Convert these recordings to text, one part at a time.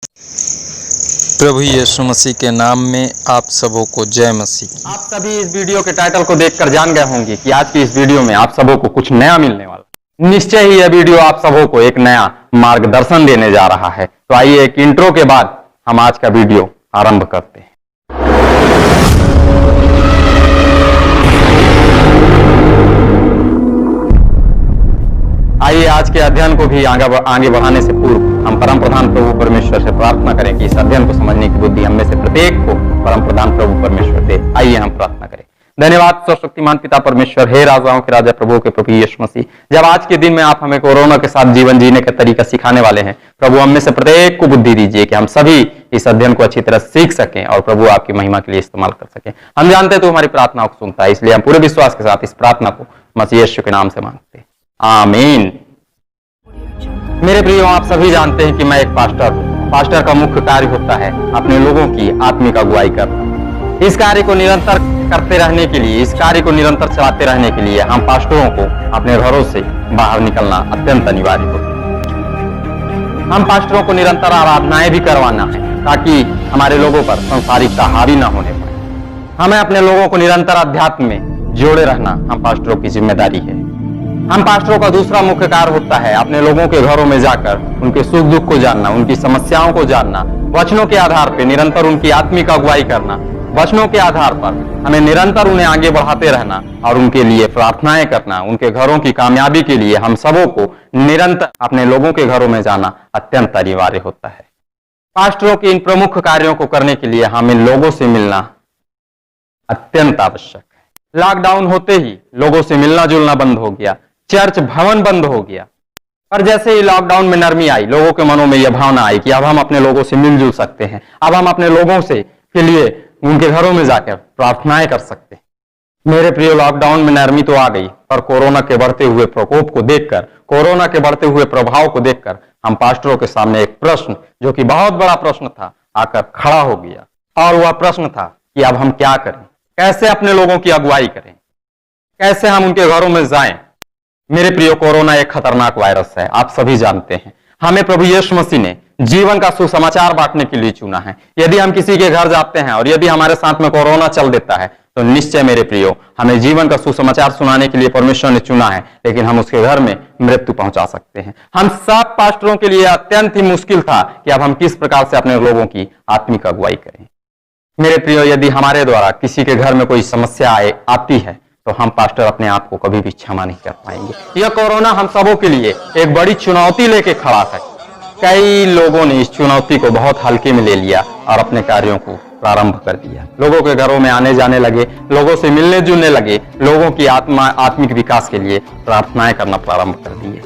प्रभु यीशु मसीह के नाम में आप सबों को जय मसीह। आप सभी इस वीडियो के टाइटल को देखकर जान गए होंगे कि आज की इस वीडियो में आप सबों को कुछ नया मिलने वाला। निश्चय ही यह वीडियो आप सबों को एक नया मार्गदर्शन देने जा रहा है। तो आइए एक इंट्रो के बाद हम आज का वीडियो आरंभ करते हैं। आइए आज के अध्ययन को भी आगे बढ़ाने से पूर्व हम परम प्रधान प्रभु परमेश्वर से प्रार्थना करें कि इस अध्ययन को समझने की बुद्धि हम में से प्रत्येक को परम प्रधान प्रभु परमेश्वर दे। आइए हम प्रार्थना करें। धन्यवाद सर्वशक्तिमान पिता परमेश्वर, हे राजाओं के राजा प्रभु के प्रभु यीशु मसीह, जब आज के दिन में आप हमें कोरोना के साथ जीवन जीने का तरीका सिखाने वाले हैं, प्रभु हम में से प्रत्येक को बुद्धि दीजिए कि हम सभी इस अध्ययन को अच्छी तरह सीख सकें और प्रभु आपकी महिमा के लिए इस्तेमाल कर सकें। हम जानते हैं तो हमारी प्रार्थनाओं को सुनता है, इसलिए हम पूरे विश्वास के साथ इस प्रार्थना को मसीह यीशु के नाम से मांगते हैं, आमीन। मेरे प्रियो, आप सभी जानते हैं कि मैं एक पास्टर का मुख्य कार्य होता है अपने लोगों की आत्मिक अगुवाई करना। इस कार्य को निरंतर करते रहने के लिए, इस कार्य को निरंतर चलाते रहने के लिए हम पास्टरों को अपने घरों से बाहर निकलना अत्यंत अनिवार्य होता है। हम पास्टरों को निरंतर आराधनाएं भी करवाना है ताकि हमारे लोगों पर संसारिकता हावी न होने पाए। हमें अपने लोगों को निरंतर अध्यात्म में जोड़े रहना हम पास्टरों की जिम्मेदारी है। हम पास्टरों का दूसरा मुख्य कार्य होता है अपने लोगों के घरों में जाकर उनके सुख दुख को जानना, उनकी समस्याओं को जानना, वचनों के आधार पर निरंतर उनकी आत्मिक अगुवाई करना। वचनों के आधार पर हमें निरंतर उन्हें आगे बढ़ाते रहना और उनके लिए प्रार्थनाएं करना। उनके घरों की कामयाबी के लिए हम सबों को निरंतर अपने लोगों के घरों में जाना अत्यंत अनिवार्य होता है। पास्टरों के इन प्रमुख कार्यों को करने के लिए हम इन लोगों से मिलना अत्यंत आवश्यक है। लॉकडाउन होते ही लोगों से मिलना जुलना बंद हो गया, चर्च भवन बंद हो गया। पर जैसे ही लॉकडाउन में नरमी आई, लोगों के मनों में यह भावना आई कि अब हम अपने लोगों से मिलजुल सकते हैं, अब हम अपने लोगों से के लिए उनके घरों में जाकर प्रार्थनाएं कर सकते हैं। मेरे प्रिय, लॉकडाउन में नरमी तो आ गई, पर कोरोना के बढ़ते हुए प्रकोप को देखकर, कोरोना के बढ़ते हुए प्रभाव को देखकर हम पास्टरों के सामने एक प्रश्न, जो कि बहुत बड़ा प्रश्न था, आकर खड़ा हो गया। और वह प्रश्न था कि अब हम क्या करें, कैसे अपने लोगों की अगुवाई करें, कैसे हम उनके घरों में जाएं। मेरे प्रियो, कोरोना एक खतरनाक वायरस है, आप सभी जानते हैं। हमें प्रभु यीशु मसीह ने जीवन का सुसमाचार बांटने के लिए चुना है। यदि हम किसी के घर जाते हैं और यदि हमारे साथ में कोरोना चल देता है, तो निश्चय मेरे प्रियो, हमें जीवन का सुसमाचार सुनाने के लिए परमेश्वर ने चुना है, लेकिन हम उसके घर में मृत्यु पहुंचा सकते हैं। हम सब पास्टरों के लिए अत्यंत ही मुश्किल था कि अब हम किस प्रकार से अपने लोगों की आत्मिक अगुवाई करें। मेरे प्रियो, यदि हमारे द्वारा किसी के घर में कोई समस्या आती है, तो हम पास्टर अपने आप को कभी भी क्षमा नहीं कर पाएंगे। यह कोरोना हम सबों के लिए एक बड़ी चुनौती लेके खड़ा है। कई लोगों ने इस चुनौती को बहुत हल्के में ले लिया और अपने कार्यों को प्रारंभ कर दिया। लोगों के घरों में आने जाने लगे, लोगों से मिलने जुलने लगे, लोगों की आत्मिक विकास के लिए प्रार्थनाएं करना प्रारंभ कर दिए।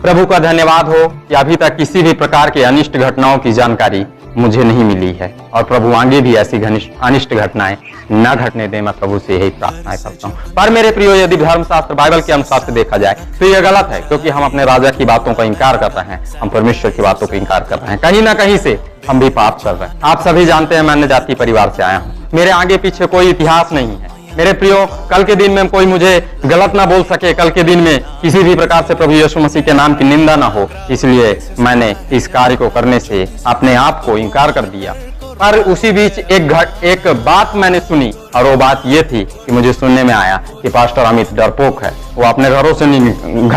प्रभु का धन्यवाद हो कि अभी तक किसी भी प्रकार के अनिष्ट घटनाओं की जानकारी मुझे नहीं मिली है, और प्रभु आगे भी ऐसी अनिष्ट घटनाएं न घटने दे, मैं प्रभु से यही प्रार्थना करता हूं। पर मेरे प्रियो, यदि धर्मशास्त्र बाइबल के अनुसार से देखा जाए तो यह गलत है, क्योंकि हम अपने राजा की बातों का इंकार कर रहे हैं, हम परमेश्वर की बातों का इंकार कर रहे हैं। कहीं ना कहीं से हम भी पाप कर रहे हैं। आप सभी जानते हैं मैं अन्य जाति परिवार से आया हूँ, मेरे आगे पीछे कोई इतिहास नहीं है। मेरे प्रियो, कल के दिन में कोई मुझे गलत ना बोल सके, कल के दिन में किसी भी प्रकार से प्रभु यीशु मसीह के नाम की निंदा ना हो, इसलिए मैंने इस कार्य को करने से अपने आप को इनकार कर दिया। पर उसी बीच एक बात मैंने सुनी, और वो बात ये थी कि मुझे सुनने में आया कि पास्टर अमित डरपोक है, वो अपने घर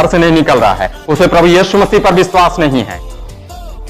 से नहीं निकल रहा है, उसे प्रभु यीशु मसीह पर विश्वास नहीं है,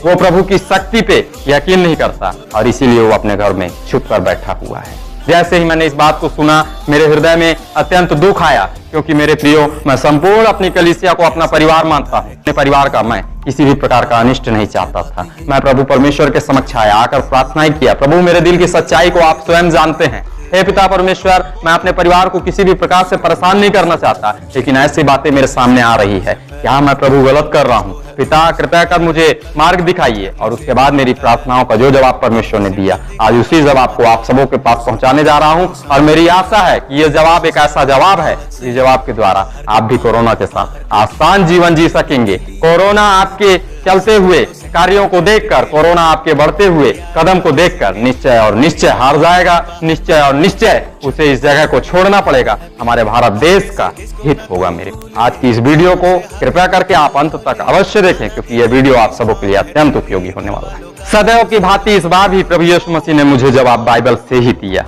वो प्रभु की शक्ति पे यकीन नहीं करता, और इसीलिए वो अपने घर में छुप कर बैठा हुआ है। जैसे ही मैंने इस बात को सुना, मेरे हृदय में अत्यंत दुख आया, क्योंकि मेरे प्रियो, मैं संपूर्ण अपनी कलीसिया को अपना परिवार मानता हूँ। अपने परिवार का मैं किसी भी प्रकार का अनिष्ट नहीं चाहता था। मैं प्रभु परमेश्वर के समक्ष आया, आकर प्रार्थनाएं किया। प्रभु, मेरे दिल की सच्चाई को आप स्वयं जानते हैं। हे पिता परमेश्वर, मैं अपने परिवार को किसी भी प्रकार से परेशान नहीं करना चाहता, लेकिन ऐसी बातें मेरे सामने आ रही है। क्या मैं प्रभु गलत कर रहा हूँ? पिता, कृपया कर मुझे मार्ग दिखाइए। और उसके बाद मेरी प्रार्थनाओं का जो जवाब परमेश्वर ने दिया, आज उसी जवाब को आप सबों के पास पहुंचाने जा रहा हूं। और मेरी आशा है कि यह जवाब एक ऐसा जवाब है, इस जवाब के द्वारा आप भी कोरोना के साथ आसान जीवन जी सकेंगे। कोरोना आपके चलते हुए कार्यों को देखकर, कोरोना आपके बढ़ते हुए कदम को देखकर निश्चय और निश्चय हार जाएगा। निश्चय और निश्चय उसे इस जगह को छोड़ना पड़ेगा। हमारे भारत देश का हित होगा। मेरे आज की इस वीडियो को कृपया करके आप अंत तक अवश्य देखें, क्योंकि यह वीडियो आप सबों के लिए अत्यंत उपयोगी होने वाला है। सदैव की भांति इस बार भी प्रभु यीशु मसीह ने मुझे जवाब बाइबल से ही दिया।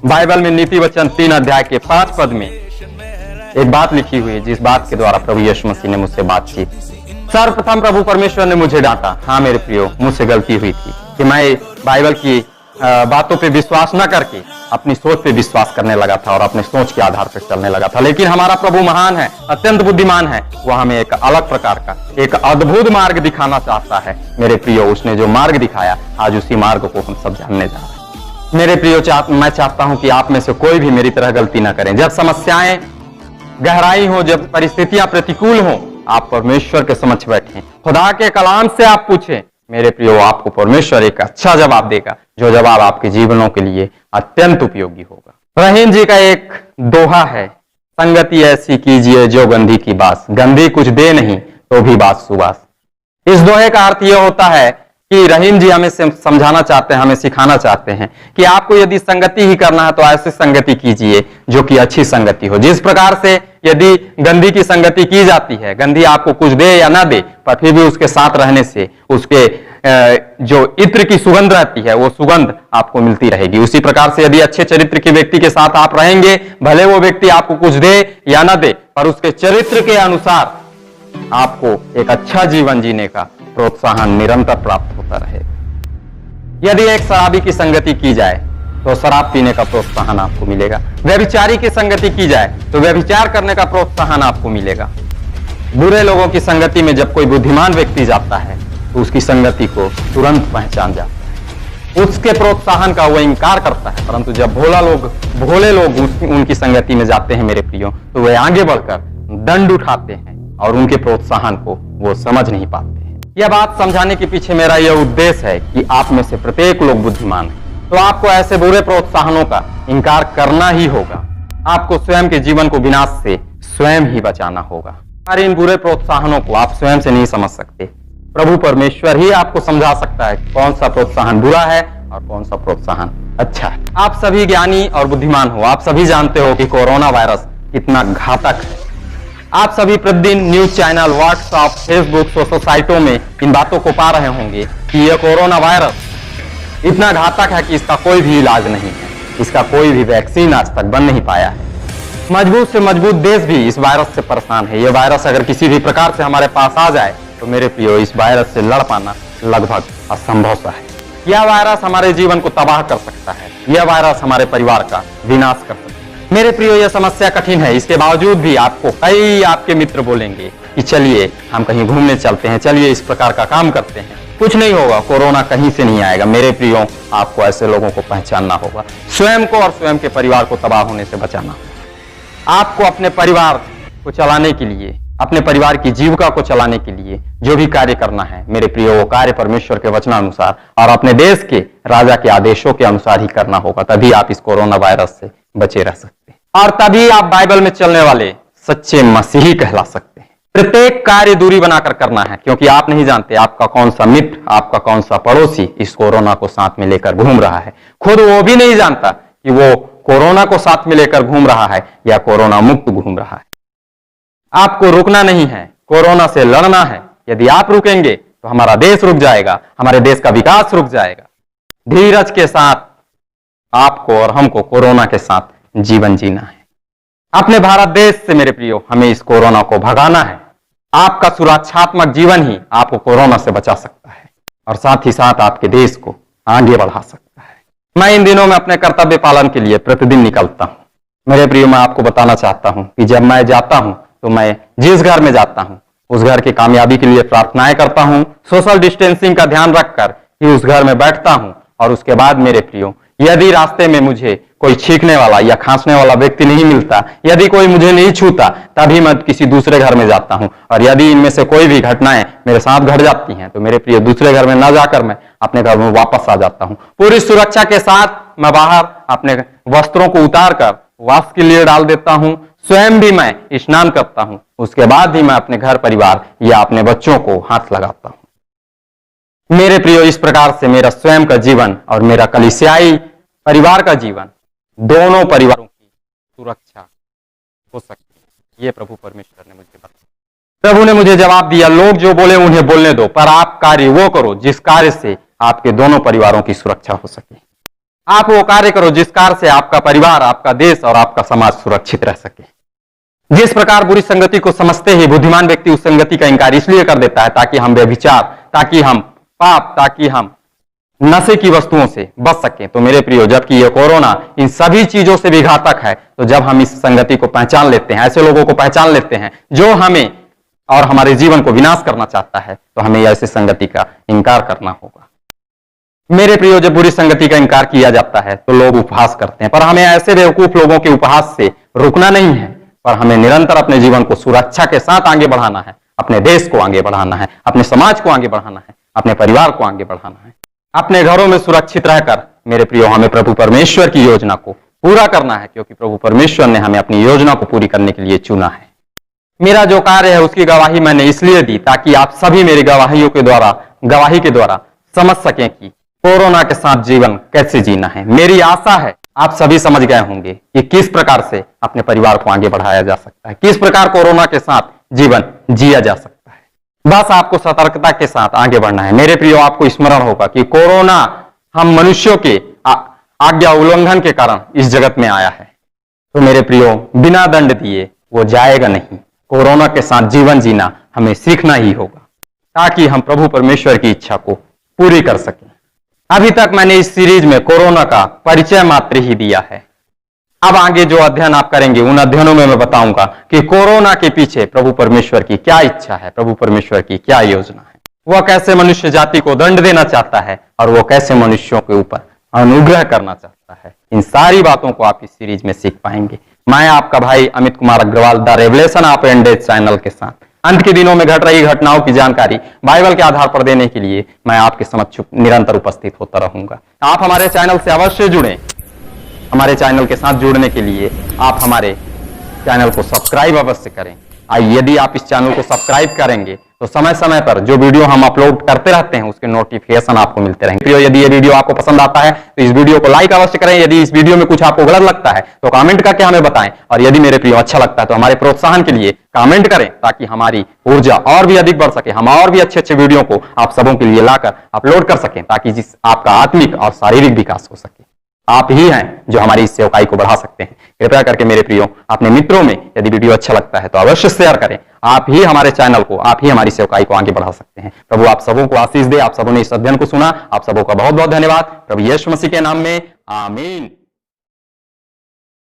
बाइबल में नीति वचन 3 अध्याय के 5 पद में एक बात लिखी हुई है, जिस बात के द्वारा प्रभु यीशु मसीह ने मुझसे बात की। सर्वप्रथम प्रभु परमेश्वर ने मुझे डांटा। हाँ मेरे प्रियो, मुझसे गलती हुई थी कि मैं बाइबल की बातों पे विश्वास न करके अपनी सोच पे विश्वास करने लगा था और अपने सोच के आधार पर चलने लगा था। लेकिन हमारा प्रभु महान है, अत्यंत बुद्धिमान है। वह हमें एक अलग प्रकार का, एक अद्भुत मार्ग दिखाना चाहता है। मेरे प्रियो, उसने जो मार्ग दिखाया, आज उसी मार्ग को हम सब जानने जा रहे हैं। मेरे प्रियो, मैं चाहता हूं कि आप में से कोई भी मेरी तरह गलती ना करें। जब समस्याएं गहराई हो, जब परिस्थितियां प्रतिकूल हो, आप परमेश्वर के समक्ष बैठें, खुदा के कलाम से आप पूछें। मेरे प्रियो, आपको परमेश्वर एक अच्छा जवाब देगा, जो जवाब आपके जीवनों के लिए अत्यंत उपयोगी होगा। रहीम जी का एक दोहा है, संगति ऐसी कीजिए जो गंधी की बास, गंधी कुछ दे नहीं तो भी बात सुबास। इस दोहे का अर्थ यह होता है कि रहीम जी हमें समझाना चाहते हैं, हमें सिखाना चाहते हैं कि आपको यदि संगति ही करना है तो ऐसी संगति कीजिए जो कि अच्छी संगति हो। जिस प्रकार से यदि गंधी की संगति की जाती है, गंधी आपको कुछ दे या ना दे, पर फिर भी उसके साथ रहने से उसके जो इत्र की सुगंध रहती है, वो सुगंध आपको मिलती रहेगी। उसी प्रकार से यदि अच्छे चरित्र के व्यक्ति के साथ आप रहेंगे, भले वो व्यक्ति आपको कुछ दे या ना दे, पर उसके चरित्र के अनुसार आपको एक अच्छा जीवन जीने का प्रोत्साहन निरंतर प्राप्त होता रहेगा। यदि एक शराबी की संगति की जाए तो शराब पीने का प्रोत्साहन आपको मिलेगा। व्यभिचारी की संगति की जाए तो व्यभिचार करने का प्रोत्साहन आपको मिलेगा। बुरे लोगों की संगति में जब कोई बुद्धिमान व्यक्ति जाता है तो उसकी संगति को तुरंत पहचान जाता है, उसके प्रोत्साहन का वो इनकार करता है। परंतु जब भोले लोग उनकी संगति में जाते हैं मेरे प्रियो, तो वे आगे बढ़कर दंड उठाते हैं और उनके प्रोत्साहन को वो समझ नहीं पाते हैं। यह बात समझाने के पीछे मेरा यह उद्देश्य है कि आप में से प्रत्येक लोग बुद्धिमान है, तो आपको ऐसे बुरे प्रोत्साहनों का इनकार करना ही होगा। आपको स्वयं के जीवन को विनाश से स्वयं ही बचाना होगा। और इन बुरे प्रोत्साहनों को आप स्वयं से नहीं समझ सकते, प्रभु परमेश्वर ही आपको समझा सकता है कौन सा प्रोत्साहन बुरा है और कौन सा प्रोत्साहन अच्छा है। आप सभी ज्ञानी और बुद्धिमान हो, आप सभी जानते हो कि कोरोना वायरस कितना घातक है। आप सभी प्रतिदिन news channel, WhatsApp, Facebook, social साइटों में इन बातों को पा रहे होंगे कि यह कोरोना वायरस इतना घातक है कि इसका कोई भी इलाज नहीं है, इसका कोई भी वैक्सीन आज तक बन नहीं पाया है। मजबूत से मजबूत देश भी इस वायरस से परेशान है। यह वायरस अगर किसी भी प्रकार से हमारे पास आ जाए तो मेरे प्रियो, इस वायरस से लड़ पाना लगभग असंभव सा है। यह वायरस हमारे जीवन को तबाह कर सकता है, यह वायरस हमारे परिवार का विनाश कर सकता है। मेरे प्रियो, यह समस्या कठिन है, इसके बावजूद भी आपको कई आपके मित्र बोलेंगे कि चलिए हम कहीं घूमने चलते हैं, चलिए इस प्रकार का काम करते हैं। कुछ नहीं होगा, कोरोना कहीं से नहीं आएगा। मेरे प्रियो, आपको ऐसे लोगों को पहचानना होगा, स्वयं को और स्वयं के परिवार को तबाह होने से बचाना होगा। आपको अपने परिवार को चलाने के लिए, अपने परिवार की जीविका को चलाने के लिए जो भी कार्य करना है मेरे प्रियो, वो कार्य परमेश्वर के वचनानुसार और अपने देश के राजा के आदेशों के अनुसार ही करना होगा। तभी आप इस कोरोना वायरस से बचे रह सकते हैं और तभी आप बाइबल में चलने वाले सच्चे मसीही कहला सकते हैं। प्रत्येक कार्य दूरी बनाकर करना है, क्योंकि आप नहीं जानते आपका कौन सा मित्र, आपका कौन सा पड़ोसी इस कोरोना को साथ में लेकर घूम रहा है। खुद वो भी नहीं जानता कि वो कोरोना को साथ में लेकर घूम रहा है या कोरोना मुक्त घूम रहा है। आपको रुकना नहीं है, कोरोना से लड़ना है। यदि आप रुकेंगे तो हमारा देश रुक जाएगा, हमारे देश का विकास रुक जाएगा। धीरज के साथ आपको और हमको कोरोना के साथ जीवन जीना है। अपने भारत देश से मेरे प्रियो, हमें इस कोरोना को भगाना है। आपका सुरक्षात्मक जीवन ही आपको कोरोना से बचा सकता है और साथ ही साथ आपके देश को आगे बढ़ा सकता है। मैं इन दिनों में अपने कर्तव्य पालन के लिए प्रतिदिन निकलता हूं। मेरे प्रियो, मैं आपको बताना चाहता हूं कि जब मैं जाता हूं तो मैं जिस घर में जाता हूं उस घर की कामयाबी के लिए प्रार्थनाएं करता हूं, सोशल डिस्टेंसिंग का ध्यान रखकर ही उस घर में बैठता हूं। और उसके बाद मेरे प्रियो, यदि रास्ते में मुझे कोई छींकने वाला या खांसने वाला व्यक्ति नहीं मिलता, यदि कोई मुझे नहीं छूता, तभी मैं किसी दूसरे घर में जाता हूं। और यदि इनमें से कोई भी घटनाएं मेरे साथ घट जाती हैं तो मेरे प्रिय, दूसरे घर में न जाकर मैं अपने घर में वापस आ जाता हूं। पूरी सुरक्षा के साथ मैं बाहर अपने वस्त्रों को उतार कर वाश के लिए डाल देता हूं। स्वयं भी मैं स्नान करता हूं, उसके बाद ही मैं अपने घर परिवार या अपने बच्चों को हाथ लगाता हूं। मेरे प्रियो, इस प्रकार से मेरा स्वयं का जीवन और मेरा कलीसियाई परिवार का जीवन, दोनों परिवारों की सुरक्षा हो सकती है। ये प्रभु परमेश्वर ने मुझे बताया। प्रभु ने मुझे जवाब दिया, लोग जो बोले उन्हें बोलने दो, पर आप कार्य वो करो जिस कार्य से आपके दोनों परिवारों की सुरक्षा हो सके। आप वो कार्य करो जिस कार्य से आपका परिवार, आपका देश और आपका समाज सुरक्षित रह सके। जिस प्रकार बुरी संगति को समझते ही बुद्धिमान व्यक्ति उस संगति का इंकार इसलिए कर देता है ताकि हम व्यभिचार, ताकि हम पाप, ताकि हम नशे की वस्तुओं से बच सके। तो मेरे प्रियो, जबकि ये कोरोना इन सभी चीजों से भी घातक है, तो जब हम इस संगति को पहचान लेते हैं, ऐसे लोगों को पहचान लेते हैं जो हमें और हमारे जीवन को विनाश करना चाहता है, तो हमें ऐसी संगति का इंकार करना होगा। मेरे प्रियो, जब बुरी संगति का इंकार किया जाता है तो लोग उपहास करते हैं, पर हमें ऐसे बेवकूफ लोगों के उपहास से रुकना नहीं है, पर हमें निरंतर अपने जीवन को सुरक्षा के साथ आगे बढ़ाना है, अपने देश को आगे बढ़ाना है, अपने समाज को आगे बढ़ाना है, अपने परिवार को आगे बढ़ाना है, अपने घरों में सुरक्षित रहकर मेरे प्रियो हमें प्रभु परमेश्वर की योजना को पूरा करना है, क्योंकि प्रभु परमेश्वर ने हमें अपनी योजना को पूरी करने के लिए चुना है। मेरा जो कार्य है उसकी गवाही मैंने इसलिए दी ताकि आप सभी मेरी गवाही के द्वारा समझ सकें कि कोरोना के साथ जीवन कैसे जीना है। मेरी आशा है आप सभी समझ गए होंगे कि किस प्रकार से अपने परिवार को आगे बढ़ाया जा सकता है, किस प्रकार कोरोना के साथ जीवन जिया जा सकता है। बस आपको सतर्कता के साथ आगे बढ़ना है। मेरे प्रियो, आपको स्मरण होगा कि कोरोना हम मनुष्यों के आज्ञा उल्लंघन के कारण इस जगत में आया है, तो मेरे प्रियो बिना दंड दिए वो जाएगा नहीं। कोरोना के साथ जीवन जीना हमें सीखना ही होगा ताकि हम प्रभु परमेश्वर की इच्छा को पूरी कर सकें। अभी तक मैंने इस सीरीज में कोरोना का परिचय मात्र ही दिया है। अब आगे जो अध्ययन आप करेंगे उन अध्ययनों में मैं बताऊंगा कि कोरोना के पीछे प्रभु परमेश्वर की क्या इच्छा है, प्रभु परमेश्वर की क्या योजना है, वह कैसे मनुष्य जाति को दंड देना चाहता है और वह कैसे मनुष्यों के ऊपर अनुग्रह करना चाहता है। इन सारी बातों को आप इस सीरीज में सीख पाएंगे। मैं आपका भाई Amit Kumar Agarwal the revelation of end days channel के साथ अंत के दिनों में घट रही घटनाओं की जानकारी बाइबल के आधार पर देने के लिए मैं आपके समक्ष निरंतर उपस्थित होता रहूंगा। आप हमारे चैनल से अवश्य जुड़ें। हमारे चैनल के साथ जुड़ने के लिए आप हमारे चैनल को सब्सक्राइब अवश्य करें। यदि आप इस चैनल को सब्सक्राइब करेंगे तो समय समय पर जो वीडियो हम अपलोड करते रहते हैं उसके नोटिफिकेशन आपको मिलते रहेंगे। यदि ये वीडियो आपको पसंद आता है तो इस वीडियो को लाइक अवश्य करें। यदि इस वीडियो में कुछ आपको गलत लगता है तो कमेंट करके हमें बताएं, और यदि मेरे प्रियो अच्छा लगता है तो हमारे प्रोत्साहन के लिए कमेंट करें ताकि हमारी ऊर्जा और भी अधिक बढ़ सके, हम और भी अच्छे अच्छे वीडियो को आप सबों के लिए लाकर अपलोड कर सकें ताकि जिस आपका आत्मिक और शारीरिक विकास हो सके। आप ही हैं जो हमारी इस सेवकाई को बढ़ा सकते हैं। कृपया करके मेरे प्रियो अपने मित्रों में यदि वीडियो अच्छा लगता है तो अवश्य शेयर करें। आप ही हमारे चैनल को, आप ही हमारी सेवकाई को आगे बढ़ा सकते हैं। प्रभु आप सबों को आशीष दे। आप सबों ने इस अध्ययन को सुना, आप सबों का बहुत बहुत धन्यवाद। प्रभु यीशु मसीह के नाम में आमीन।